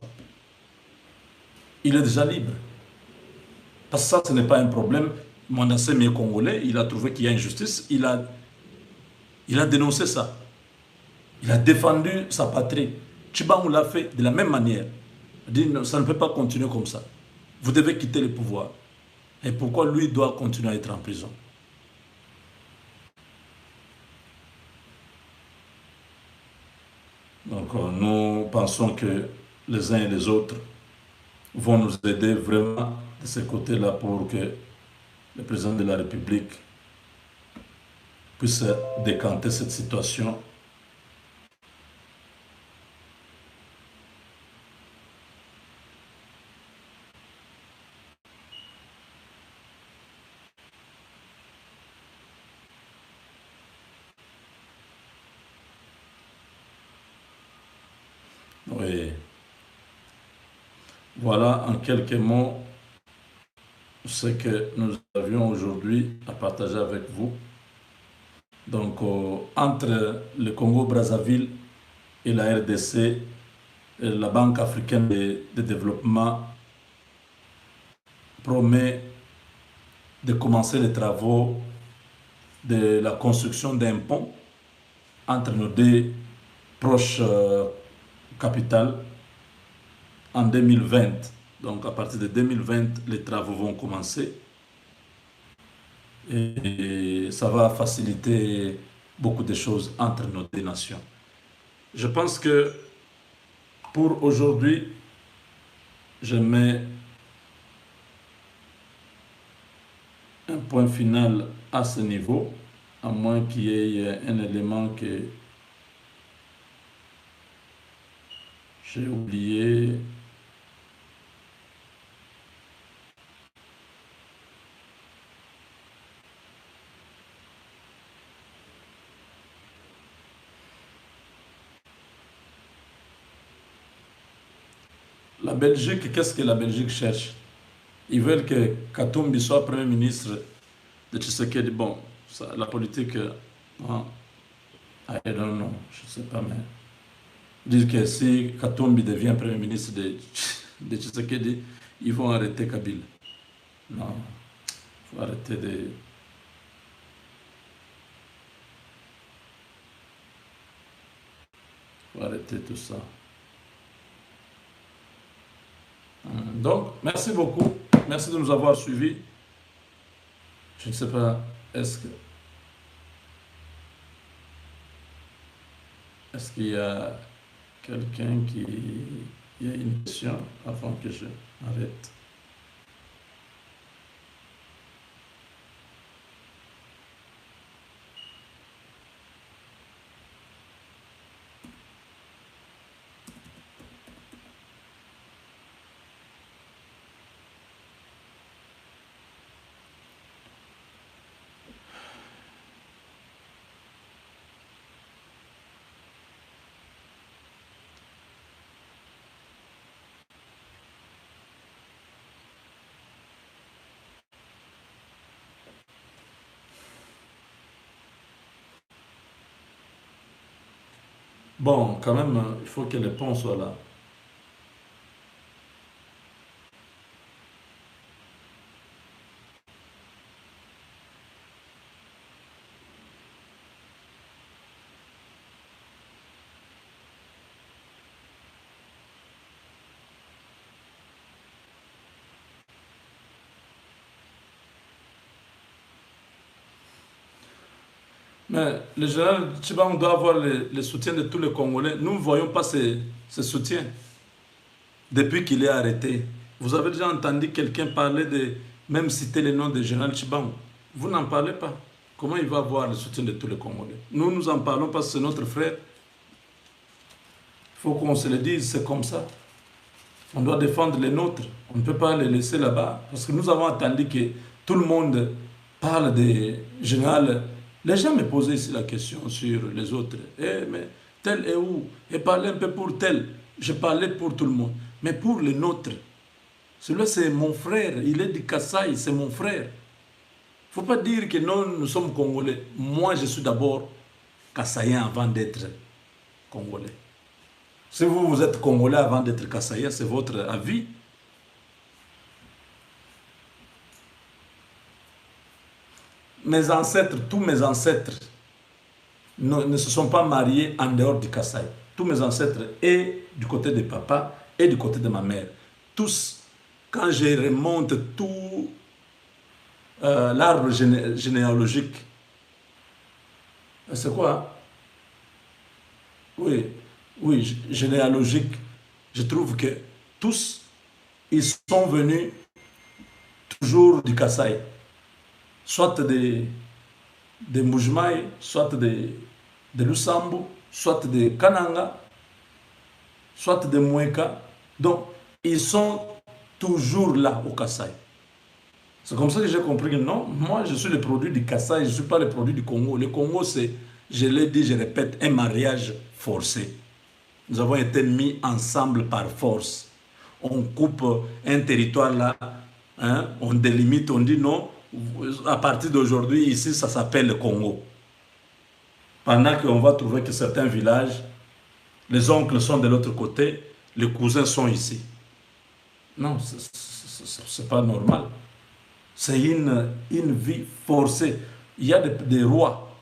Il est déjà libre. Parce que ça, ce n'est pas un problème. Mon ancien congolais, il a trouvé qu'il y a injustice. Il a dénoncé ça. Il a défendu sa patrie. Tshibangou l'a fait de la même manière. Il dit, non, ça ne peut pas continuer comme ça. Vous devez quitter le pouvoir. Et pourquoi lui doit continuer à être en prison? Donc, nous pensons que les uns et les autres vont nous aider vraiment de ce côté-là pour que le président de la République puisse décanter cette situation. Oui. Voilà en quelques mots ce que nous avions aujourd'hui à partager avec vous. Donc, entre le Congo-Brazzaville et la RDC, la Banque africaine de développement promet de commencer les travaux de la construction d'un pont entre nos deux proches capitales en 2020. Donc à partir de 2020, les travaux vont commencer et ça va faciliter beaucoup de choses entre nos deux nations. Je pense que pour aujourd'hui, je mets un point final à ce niveau, à moins qu'il y ait un élément que j'ai oublié. La Belgique, qu'est-ce que la Belgique cherche? Ils veulent que Katumbi soit Premier ministre de Tshisekedi. Bon, ça, la politique, hein, I don't know, je ne sais pas, mais dire que si Katumbi devient Premier ministre de Tshisekedi, ils vont arrêter Kabila. Non, il faut arrêter de... faut arrêter tout ça. Donc, merci beaucoup. Merci de nous avoir suivis. Je ne sais pas, est-ce qu'il y a quelqu'un qui... Il y a une question avant que je arrête. Bon, quand même, il faut que les ponts soient là. Mais le général Tchiban doit avoir le soutien de tous les Congolais. Nous ne voyons pas ce soutien depuis qu'il est arrêté. Vous avez déjà entendu quelqu'un parler de, même citer le nom du général Tchiban. Vous n'en parlez pas. Comment il va avoir le soutien de tous les Congolais? Nous en parlons parce que c'est notre frère. Il faut qu'on se le dise, c'est comme ça. On doit défendre les nôtres. On ne peut pas les laisser là-bas. Parce que nous avons entendu que tout le monde parle de général. Les gens me posaient ici la question sur les autres. Eh, mais tel est où? Et parler un peu pour tel. Je parlais pour tout le monde. Mais pour les nôtres, celui-là c'est mon frère. Il est du Kasaï, c'est mon frère. Il ne faut pas dire que non, nous sommes Congolais. Moi, je suis d'abord Kassaïen avant d'être Congolais. Si vous, vous êtes Congolais avant d'être Kassaïen, c'est votre avis. Mes ancêtres, tous mes ancêtres ne se sont pas mariés en dehors du Kasaï. Tous mes ancêtres, et du côté de papa, et du côté de ma mère. Tous, quand je remonte tout l'arbre généalogique, c'est quoi? Oui, généalogique. Je trouve que tous, ils sont venus toujours du Kasaï. Soit de Mujmai, soit de Lusambo, soit de Kananga, soit de Moueka. Donc, ils sont toujours là au Kasaï. C'est comme ça que j'ai compris que non, moi je suis le produit du Kasaï, je ne suis pas le produit du Congo. Le Congo, c'est, je l'ai dit, je répète, un mariage forcé. Nous avons été mis ensemble par force. On coupe un territoire là, hein, on délimite, on dit non. À partir d'aujourd'hui, ici, ça s'appelle le Congo. Pendant qu'on va trouver que certains villages, les oncles sont de l'autre côté, les cousins sont ici. Non, c'est pas normal. C'est une vie forcée. Il y a des rois.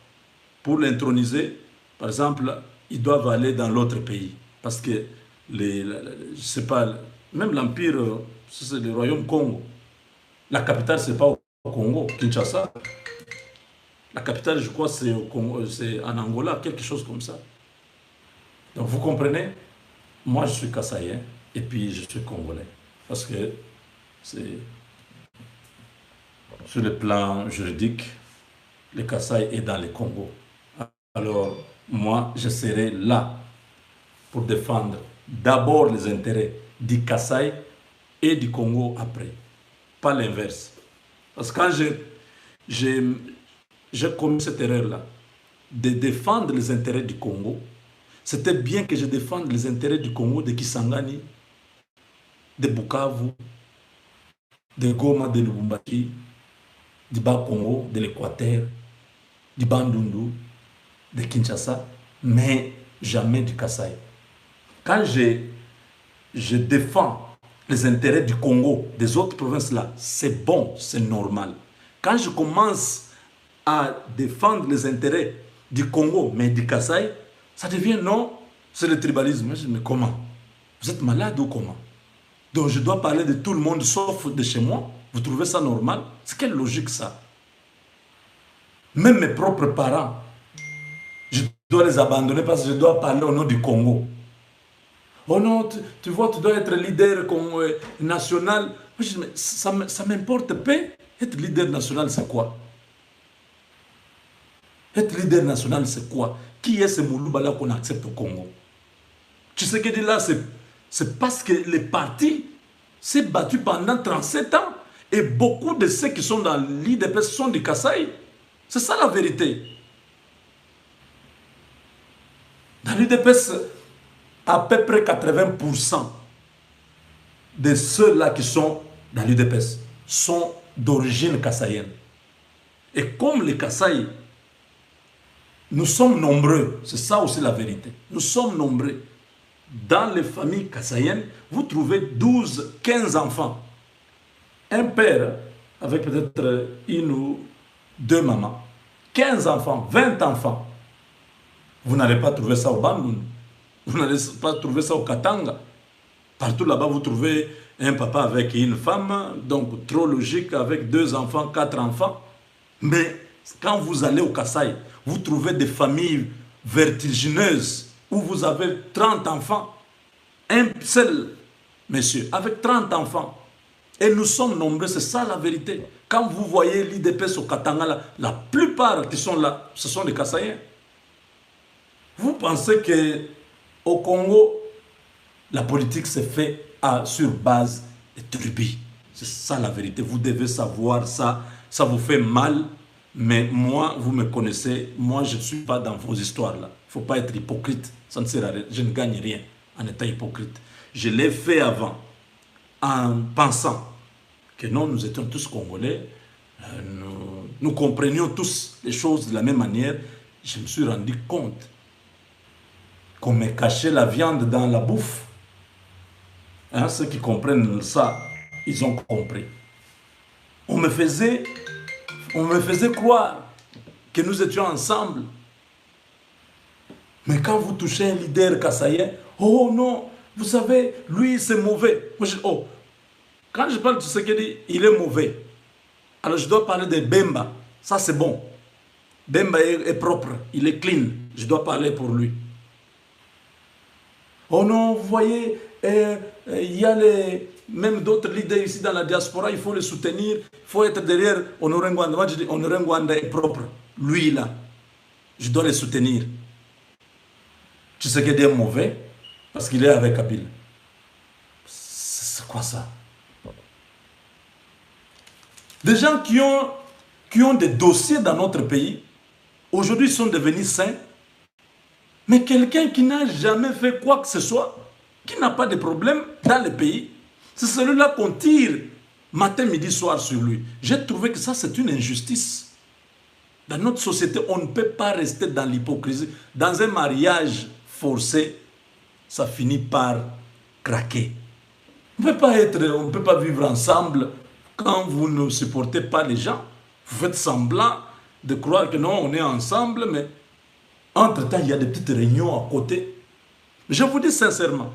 Pour l'introniser, par exemple, ils doivent aller dans l'autre pays. Parce que, je sais pas, même l'Empire, c'est le royaume Congo. La capitale, c'est pas au Congo, Kinshasa. La capitale, je crois, c'est au Congo, c'est en Angola, quelque chose comme ça. Donc, vous comprenez? Moi, je suis Kassaïen et puis je suis Congolais. Parce que c'est sur le plan juridique, le Kasaï est dans le Congo. Alors, moi, je serai là pour défendre d'abord les intérêts du Kasaï et du Congo après. Pas l'inverse. Parce que quand j'ai commis cette erreur-là, de défendre les intérêts du Congo, c'était bien que je défende les intérêts du Congo, de Kisangani, de Bukavu, de Goma, de Lubumbashi, du Bas-Congo, de l'Équateur, du Bandundu, de Kinshasa, mais jamais du Kasaï. Quand je défends les intérêts du Congo, des autres provinces là, c'est bon, c'est normal. Quand je commence à défendre les intérêts du Congo, mais du Kasaï, ça devient non, c'est le tribalisme. Je dis, mais comment? Vous êtes malade ou comment? Donc je dois parler de tout le monde sauf de chez moi. Vous trouvez ça normal? C'est quelle logique ça? Même mes propres parents, je dois les abandonner parce que je dois parler au nom du Congo. Oh non, tu vois, tu dois être leader national. Moi, je dis, mais ça m'importe pas. Être leader national, c'est quoi? Être leader national, c'est quoi? Qui est ce Moulouba-là qu'on accepte au Congo? Tu sais que là, c'est parce que les partis s'est battu pendant 37 ans. Et beaucoup de ceux qui sont dans l'IDPS sont des Kasaï. C'est ça la vérité. Dans l'IDPS, à peu près 80% de ceux-là qui sont dans l'UDPS sont d'origine kassaïenne. Et comme les Kasaï, nous sommes nombreux, c'est ça aussi la vérité. Nous sommes nombreux. Dans les familles kassaïennes, vous trouvez 12, 15 enfants. Un père avec peut-être une ou deux mamans. 15 enfants, 20 enfants. Vous n'allez pas trouver ça au Bandung. Vous n'allez pas trouver ça au Katanga. Partout là-bas, vous trouvez un papa avec une femme, donc trop logique, avec 2 enfants, 4 enfants. Mais quand vous allez au Kasaï, vous trouvez des familles vertigineuses où vous avez 30 enfants. Un seul monsieur avec 30 enfants. Et nous sommes nombreux, c'est ça la vérité. Quand vous voyez l'IDPS au Katanga, là, la plupart qui sont là, ce sont des Kassaïens. Vous pensez que au Congo, la politique se fait sur base de tribus. C'est ça la vérité. Vous devez savoir ça. Ça vous fait mal. Mais moi, vous me connaissez. Moi, je ne suis pas dans vos histoires là. Il ne faut pas être hypocrite. Ça ne sert à rien. Je ne gagne rien en étant hypocrite. Je l'ai fait avant en pensant que non, nous étions tous Congolais. Nous comprenions tous les choses de la même manière. Je me suis rendu compte qu'on me cachait la viande dans la bouffe. Hein, ceux qui comprennent ça, ils ont compris. On me faisait croire que nous étions ensemble. Mais quand vous touchez un leader kassaïen, oh non, vous savez, lui c'est mauvais. Moi je dis, oh, quand je parle de ce qu'il dit, il est mauvais. Alors je dois parler de Bemba. Ça c'est bon. Bemba est propre, il est clean. Je dois parler pour lui. Oh non, vous voyez, il y a même d'autres leaders ici dans la diaspora, il faut les soutenir, il faut être derrière Honoré Ngwanda. Moi je dis, Honoré Ngwanda est propre. Lui là, je dois les soutenir. Tu sais qu'il est mauvais parce qu'il est avec Kabila. C'est quoi ça? Des gens qui ont des dossiers dans notre pays, aujourd'hui sont devenus saints. Mais quelqu'un qui n'a jamais fait quoi que ce soit, qui n'a pas de problème dans le pays, c'est celui-là qu'on tire matin, midi, soir sur lui. J'ai trouvé que ça, c'est une injustice. Dans notre société, on ne peut pas rester dans l'hypocrisie. Dans un mariage forcé, ça finit par craquer. On ne peut pas vivre ensemble quand vous ne supportez pas les gens. Vous faites semblant de croire que non, on est ensemble, mais entre-temps, il y a des petites réunions à côté. Je vous dis sincèrement,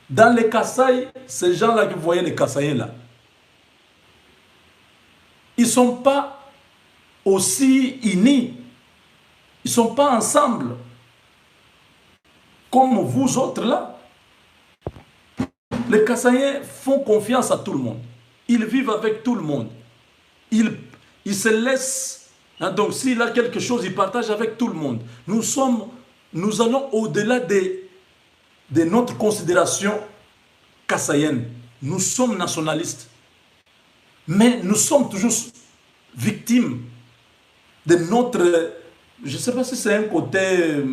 dans les Kasaï, ces gens-là que vous voyez, les Kassaïens là, ils ne sont pas aussi unis. Ils ne sont pas ensemble. Comme vous autres là. Les Kassaïens font confiance à tout le monde. Ils vivent avec tout le monde. Ils se laissent. Hein, donc s'il a quelque chose, il partage avec tout le monde. Nous allons au-delà de notre considération kassaïenne. Nous sommes nationalistes. Mais nous sommes toujours victimes de notre... Je ne sais pas si c'est un côté,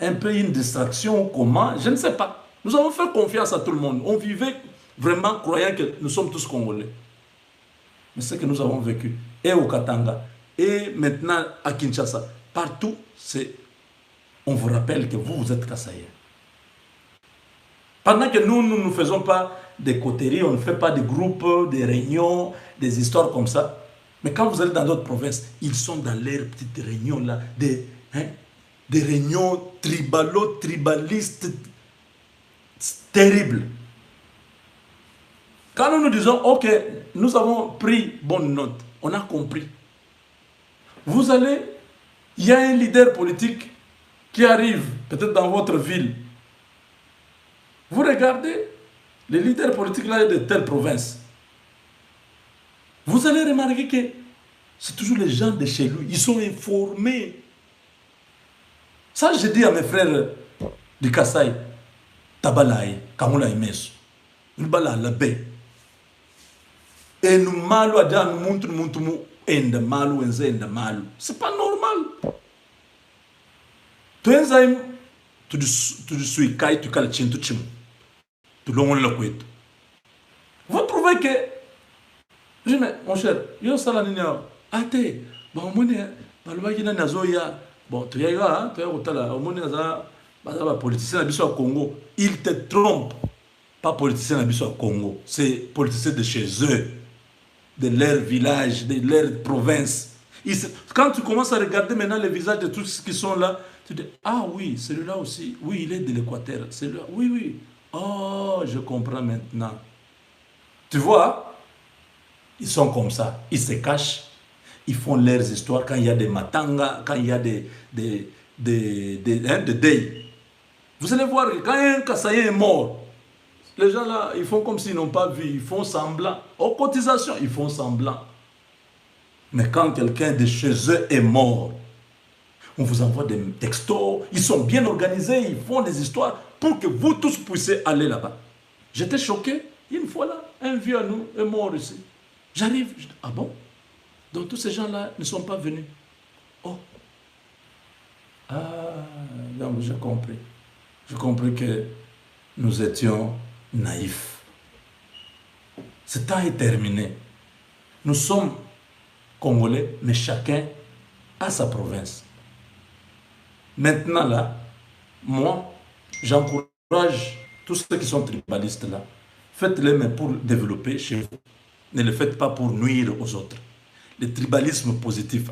un peu une distraction ou comment, je ne sais pas. Nous avons fait confiance à tout le monde. On vivait vraiment croyant que nous sommes tous Congolais. Mais ce que nous avons vécu, et au Katanga, et maintenant à Kinshasa, partout, on vous rappelle que vous êtes Kassaïens. Pendant que nous ne faisons pas des coteries, on ne fait pas des groupes, des réunions, des histoires comme ça. Mais quand vous allez dans d'autres provinces, ils sont dans leurs petites réunions là, des réunions tribalistes terribles. Quand nous nous disons, ok, nous avons pris bonne note, on a compris. Vous allez, il y a un leader politique qui arrive, peut-être dans votre ville. Vous regardez les leaders politiques là de telle province. Vous allez remarquer que c'est toujours les gens de chez lui. Ils sont informés. Ça, je dis à mes frères du Kassai, Tabalaï, Kamula Imesu, Nubala Labe. Et nous malu à nous montrons enda malu enda malu. C'est pas normal. Tu es tu suis kai tu kal chintu chimu. Tu l'on le couette. Vous trouvez que je dis, mon cher, yo sala nini ate bon moni balobaki na nazoya bon tu y a tu y a otala moni za ba politicien na biso au Congo, il te trompe. Pas politicien na biso au Congo, c'est politicien de chez eux, de leur village, de leur province. Quand tu commences à regarder maintenant les visages de tous ceux qui sont là, tu dis ah oui, celui-là aussi, oui, il est de l'Équateur, celui-là, oui, oui. Oh, je comprends maintenant. Tu vois, ils sont comme ça, ils se cachent, ils font leurs histoires quand il y a des matangas, quand il y a des deuils. Vous allez voir que quand un Kassaïen est mort, les gens là, ils font comme s'ils n'ont pas vu, ils font semblant. Aux cotisations, ils font semblant. Mais quand quelqu'un de chez eux est mort, on vous envoie des textos, ils sont bien organisés, ils font des histoires pour que vous tous puissiez aller là-bas. J'étais choqué, une fois là, un vieux à nous est mort ici. J'arrive, je dis, ah bon? Donc tous ces gens-là ne sont pas venus. Oh. Ah, donc j'ai compris. J'ai compris que nous étions naïfs. Ce temps est terminé. Nous sommes Congolais, mais chacun a sa province. Maintenant là, moi, j'encourage tous ceux qui sont tribalistes là. Faites-le mais pour développer chez vous. Ne le faites pas pour nuire aux autres. Le tribalisme positif.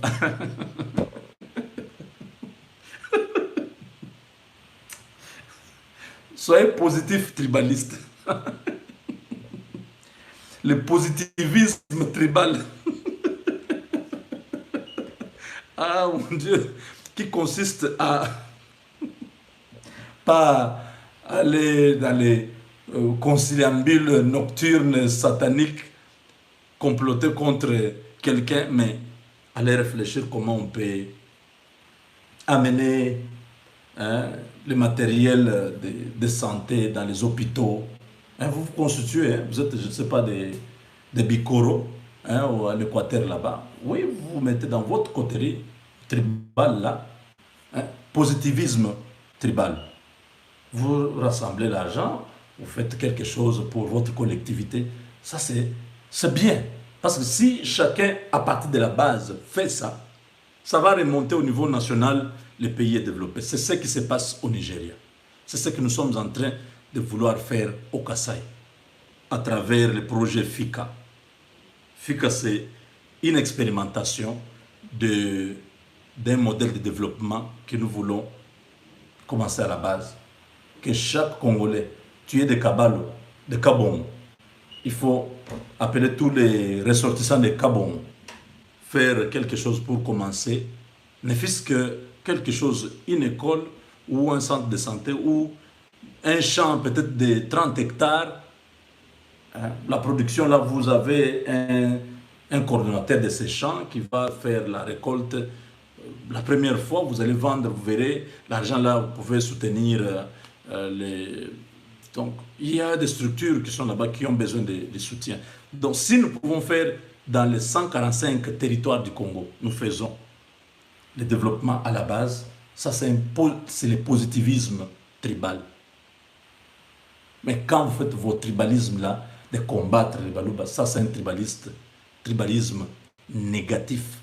Soyez positif tribaliste. Le positivisme tribal. Ah mon Dieu, qui consiste à pas aller dans les conciliambules nocturnes sataniques, comploter contre quelqu'un, mais aller réfléchir comment on peut amener le matériel de santé dans les hôpitaux. Vous vous constituez, vous êtes, je ne sais pas, des bicoros ou à l'Équateur là-bas. Oui, vous vous mettez dans votre coterie tribale là, positivisme tribal. Vous rassemblez l'argent, vous faites quelque chose pour votre collectivité. Ça, c'est bien. Parce que si chacun, à partir de la base, fait ça, ça va remonter au niveau national, le pays est développé. C'est ce qui se passe au Nigeria. C'est ce que nous sommes en train de vouloir faire au Kassai, à travers le projet FICA. FICA, c'est une expérimentation d'un modèle de développement que nous voulons commencer à la base. Que chaque Congolais, tu es de Kabalo, de Kabon, il faut appeler tous les ressortissants de Kabon, faire quelque chose pour commencer, ne fût-ce que quelque chose, une école ou un centre de santé ou un champ peut-être de 30 hectares. La production, là, vous avez un coordonnateur de ces champs qui va faire la récolte. La première fois, vous allez vendre, vous verrez, l'argent là, vous pouvez soutenir les... Donc, il y a des structures qui sont là-bas qui ont besoin de soutien. Donc, si nous pouvons faire dans les 145 territoires du Congo, nous faisons le développement à la base. Ça, c'est le positivisme tribal. Mais quand vous faites vos tribalismes là, de combattre les Baluba, ça c'est un tribalisme négatif.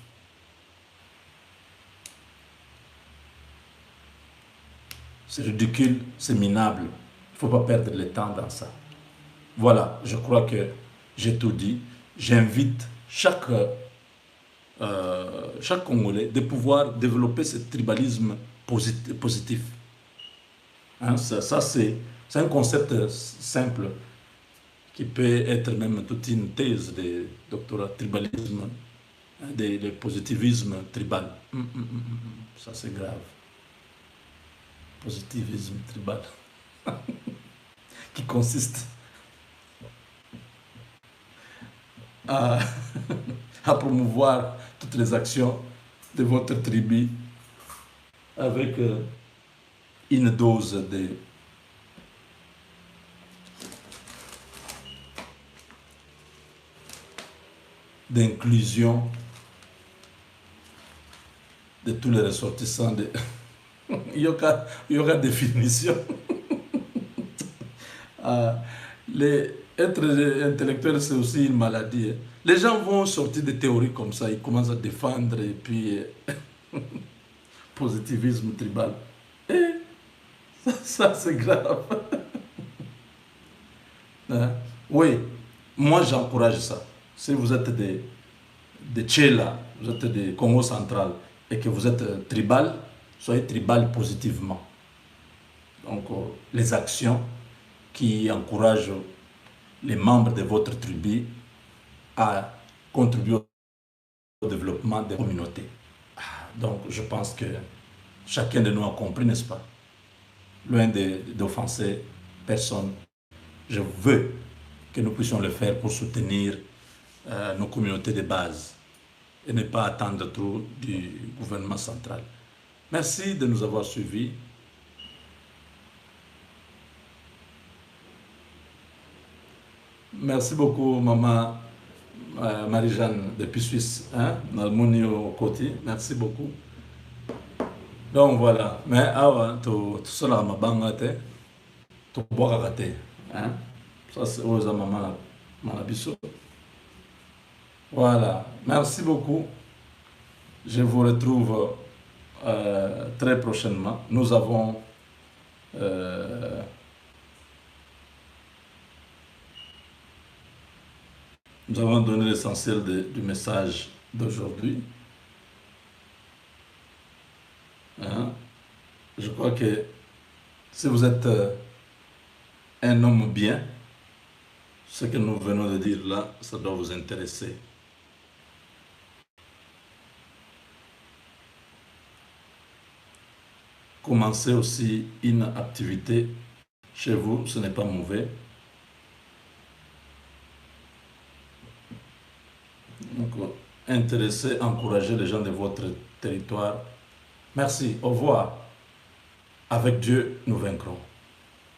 C'est ridicule, c'est minable. Il ne faut pas perdre le temps dans ça. Voilà, je crois que j'ai tout dit. J'invite chaque Congolais de pouvoir développer ce tribalisme positif. Hein, ça c'est un concept simple qui peut être même toute une thèse de doctorat, tribalisme, hein, de positivisme tribal. Ça c'est grave. Positivisme tribal qui consiste à, à promouvoir toutes les actions de votre tribu avec une dose d'inclusion de tous les ressortissants de il y aura définition. Être intellectuel, c'est aussi une maladie. Hein. Les gens vont sortir des théories comme ça, ils commencent à défendre et puis positivisme tribal. Et ça c'est grave. Hein? Oui, moi j'encourage ça. Si vous êtes des Tchéla, vous êtes des Congo central et que vous êtes tribal, soyez tribal positivement. Donc, les actions qui encouragent les membres de votre tribu à contribuer au développement des communautés. Donc, je pense que chacun de nous a compris, n'est-ce pas? Loin d'offenser personne, je veux que nous puissions le faire pour soutenir nos communautés de base et ne pas attendre trop du gouvernement central. Merci de nous avoir suivis. Merci beaucoup, maman Marie-Jeanne depuis Suisse, hein, Nalmouni au côté. Merci beaucoup. Donc voilà. Mais avant, tout cela m'a bangaté, tout boire raté, hein. Ça c'est aux maman Manabiso. Voilà. Merci beaucoup. Je vous retrouve très prochainement. Nous avons donné l'essentiel du message d'aujourd'hui. Hein? Je crois que si vous êtes un homme bien, ce que nous venons de dire là, ça doit vous intéresser. Commencez aussi une activité chez vous, ce n'est pas mauvais. Donc, intéressez, encouragez les gens de votre territoire. Merci, au revoir. Avec Dieu, nous vaincrons.